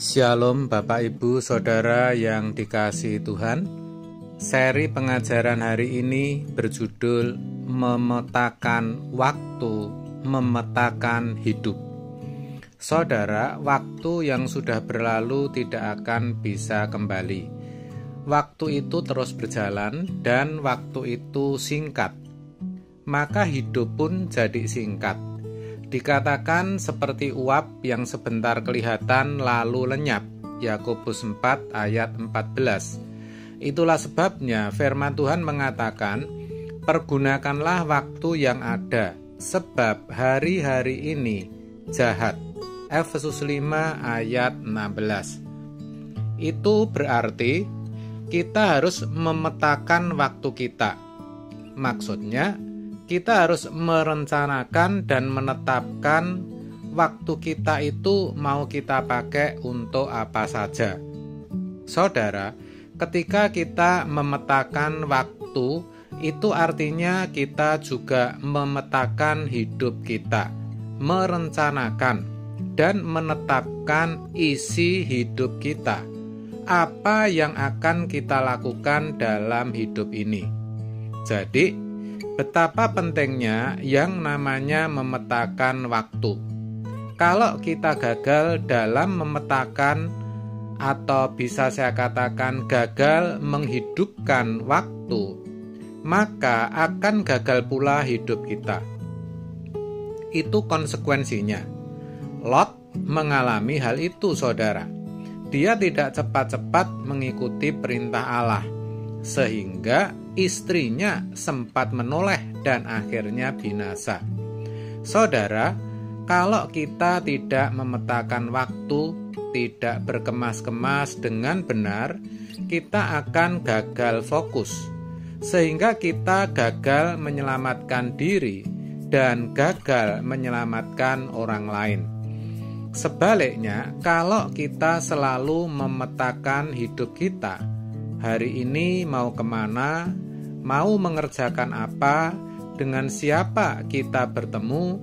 Shalom Bapak Ibu Saudara yang dikasihi Tuhan. Seri pengajaran hari ini berjudul Memetakan Waktu, Memetakan Hidup. Saudara, waktu yang sudah berlalu tidak akan bisa kembali. Waktu itu terus berjalan dan waktu itu singkat. Maka hidup pun jadi singkat. Dikatakan seperti uap yang sebentar kelihatan lalu lenyap. Yakobus 4 ayat 14. Itulah sebabnya firman Tuhan mengatakan, pergunakanlah waktu yang ada, sebab hari-hari ini jahat. Efesus 5 ayat 16. Itu berarti kita harus memetakan waktu kita. Maksudnya, kita harus merencanakan dan menetapkan waktu kita itu mau kita pakai untuk apa saja. Saudara, ketika kita memetakan waktu, itu artinya kita juga memetakan hidup kita, merencanakan dan menetapkan isi hidup kita. Apa yang akan kita lakukan dalam hidup ini. Jadi, betapa pentingnya yang namanya memetakan waktu. Kalau kita gagal dalam memetakan, atau bisa saya katakan gagal menghidupkan waktu, maka akan gagal pula hidup kita. Itu konsekuensinya. Lot mengalami hal itu, saudara. Dia tidak cepat-cepat mengikuti perintah Allah, sehingga istrinya sempat menoleh dan akhirnya binasa. Saudara, kalau kita tidak memetakan waktu, tidak berkemas-kemas dengan benar, kita akan gagal fokus, sehingga kita gagal menyelamatkan diri dan gagal menyelamatkan orang lain. Sebaliknya, kalau kita selalu memetakan hidup kita, hari ini mau kemana, mau mengerjakan apa, dengan siapa kita bertemu,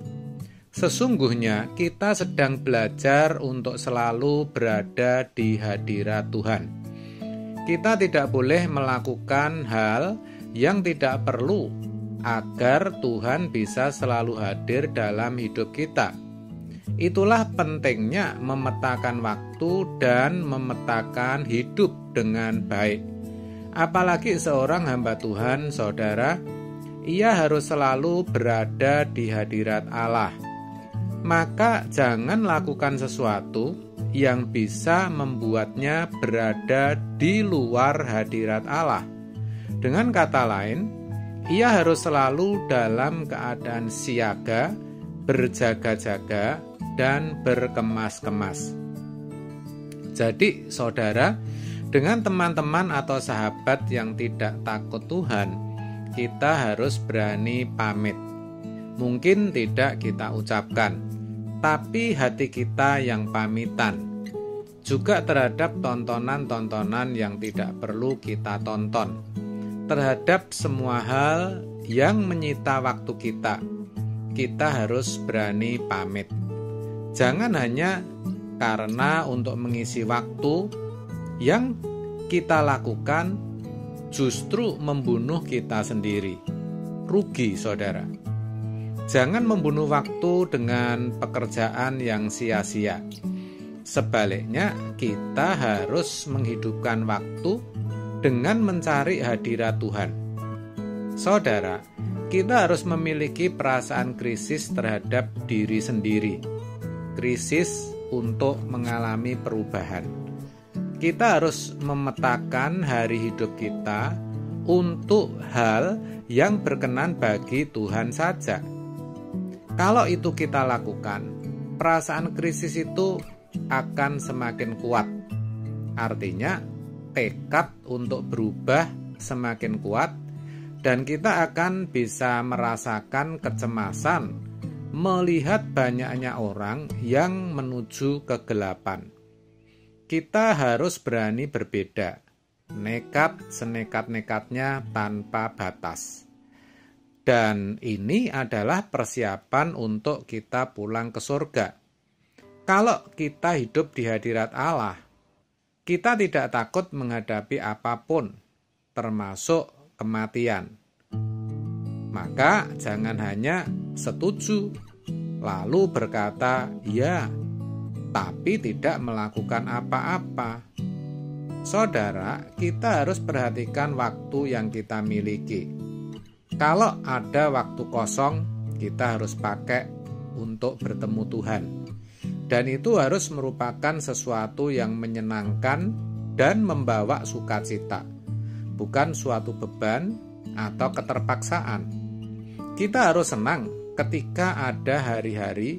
sesungguhnya kita sedang belajar untuk selalu berada di hadirat Tuhan. Kita tidak boleh melakukan hal yang tidak perlu agar Tuhan bisa selalu hadir dalam hidup kita. Itulah pentingnya memetakan waktu dan memetakan hidup dengan baik. Apalagi seorang hamba Tuhan, saudara, ia harus selalu berada di hadirat Allah. Maka jangan lakukan sesuatu yang bisa membuatnya berada di luar hadirat Allah. Dengan kata lain, ia harus selalu dalam keadaan siaga, berjaga-jaga, dan berkemas-kemas. Jadi, saudara, dengan teman-teman atau sahabat yang tidak takut Tuhan, kita harus berani pamit. Mungkin tidak kita ucapkan, tapi hati kita yang pamitan. Juga terhadap tontonan-tontonan yang tidak perlu kita tonton. Terhadap semua hal yang menyita waktu kita harus berani pamit. Jangan hanya karena untuk mengisi waktu yang kita lakukan justru membunuh kita sendiri. Rugi, saudara. Jangan membunuh waktu dengan pekerjaan yang sia-sia. Sebaliknya, kita harus menghidupkan waktu dengan mencari hadirat Tuhan. Saudara, kita harus memiliki perasaan krisis terhadap diri sendiri. Krisis untuk mengalami perubahan. Kita harus memetakan hari hidup kita untuk hal yang berkenan bagi Tuhan saja. Kalau itu kita lakukan, perasaan krisis itu akan semakin kuat. Artinya, tekad untuk berubah semakin kuat dan kita akan bisa merasakan kecemasan melihat banyaknya orang yang menuju kegelapan. Kita harus berani berbeda, nekat senekat-nekatnya tanpa batas. Dan ini adalah persiapan untuk kita pulang ke surga. Kalau kita hidup di hadirat Allah, kita tidak takut menghadapi apapun, termasuk kematian. Maka jangan hanya setuju, lalu berkata ya, tapi tidak melakukan apa-apa. Saudara, kita harus perhatikan waktu yang kita miliki. Kalau ada waktu kosong, kita harus pakai untuk bertemu Tuhan. Dan itu harus merupakan sesuatu yang menyenangkan dan membawa sukacita, bukan suatu beban atau keterpaksaan. Kita harus senang ketika ada hari-hari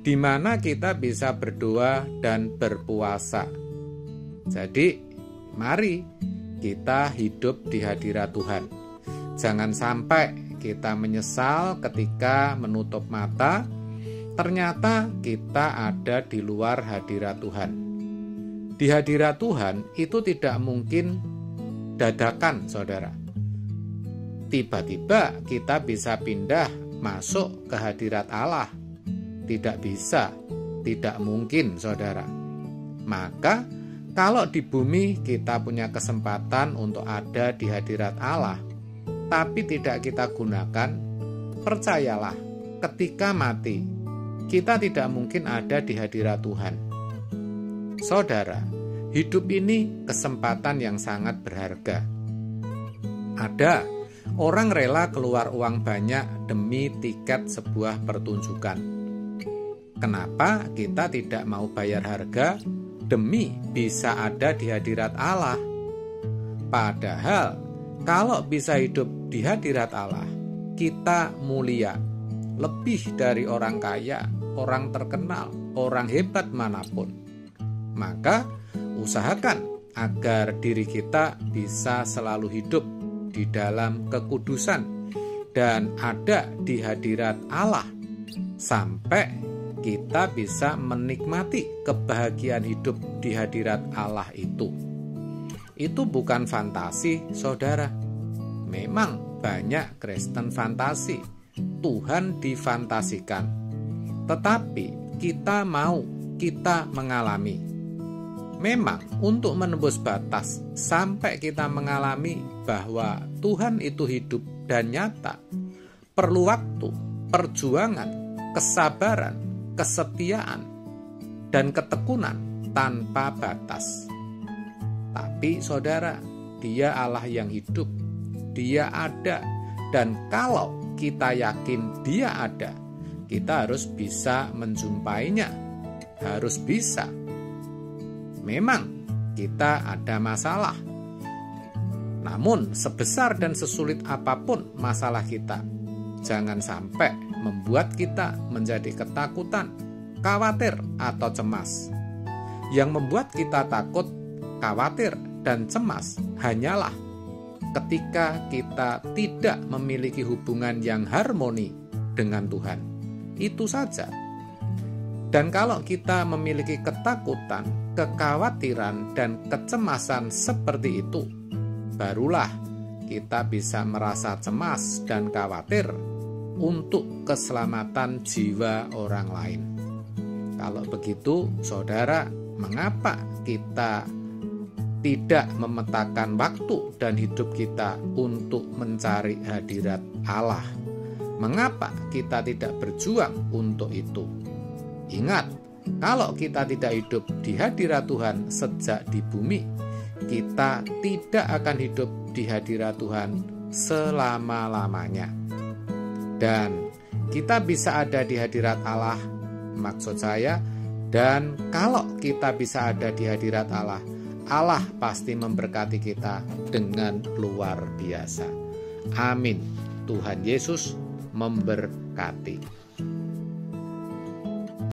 di mana kita bisa berdoa dan berpuasa. Jadi, mari kita hidup di hadirat Tuhan. Jangan sampai kita menyesal ketika menutup mata, ternyata kita ada di luar hadirat Tuhan. Di hadirat Tuhan itu tidak mungkin dadakan, saudara. Tiba-tiba kita bisa pindah masuk ke hadirat Allah. Tidak bisa, tidak mungkin, saudara. Maka, kalau di bumi kita punya kesempatan untuk ada di hadirat Allah, tapi tidak kita gunakan, percayalah, ketika mati, kita tidak mungkin ada di hadirat Tuhan. Saudara, hidup ini kesempatan yang sangat berharga. Ada orang rela keluar uang banyak demi tiket sebuah pertunjukan. Kenapa kita tidak mau bayar harga demi bisa ada di hadirat Allah? Padahal, kalau bisa hidup di hadirat Allah, kita mulia, lebih dari orang kaya, orang terkenal, orang hebat manapun. Maka usahakan agar diri kita bisa selalu hidup di dalam kekudusan dan ada di hadirat Allah sampai kita bisa menikmati kebahagiaan hidup di hadirat Allah itu. Itu bukan fantasi, saudara. Memang banyak Kristen fantasi, Tuhan difantasikan. Tetapi kita mengalami. Memang untuk menembus batas sampai kita mengalami bahwa Tuhan itu hidup dan nyata, perlu waktu, perjuangan, kesabaran, kesetiaan, dan ketekunan tanpa batas. Tapi saudara, Dia Allah yang hidup, Dia ada, dan kalau kita yakin Dia ada, kita harus bisa menjumpainya, harus bisa. Memang kita ada masalah, namun sebesar dan sesulit apapun masalah kita, jangan sampai membuat kita menjadi ketakutan, khawatir, atau cemas. Yang membuat kita takut, khawatir, dan cemas hanyalah ketika kita tidak memiliki hubungan yang harmoni dengan Tuhan. Itu saja. Dan kalau kita memiliki ketakutan, kekhawatiran, dan kecemasan seperti itu, barulah kita bisa merasa cemas dan khawatir untuk keselamatan jiwa orang lain. Kalau begitu, saudara, mengapa kita tidak memetakan waktu dan hidup kita untuk mencari hadirat Allah? Mengapa kita tidak berjuang untuk itu? Ingat, kalau kita tidak hidup di hadirat Tuhan sejak di bumi, kita tidak akan hidup di hadirat Tuhan selama-lamanya. Dan kita bisa ada di hadirat Allah, maksud saya, dan kalau kita bisa ada di hadirat Allah, Allah pasti memberkati kita dengan luar biasa. Amin. Tuhan Yesus memberkati.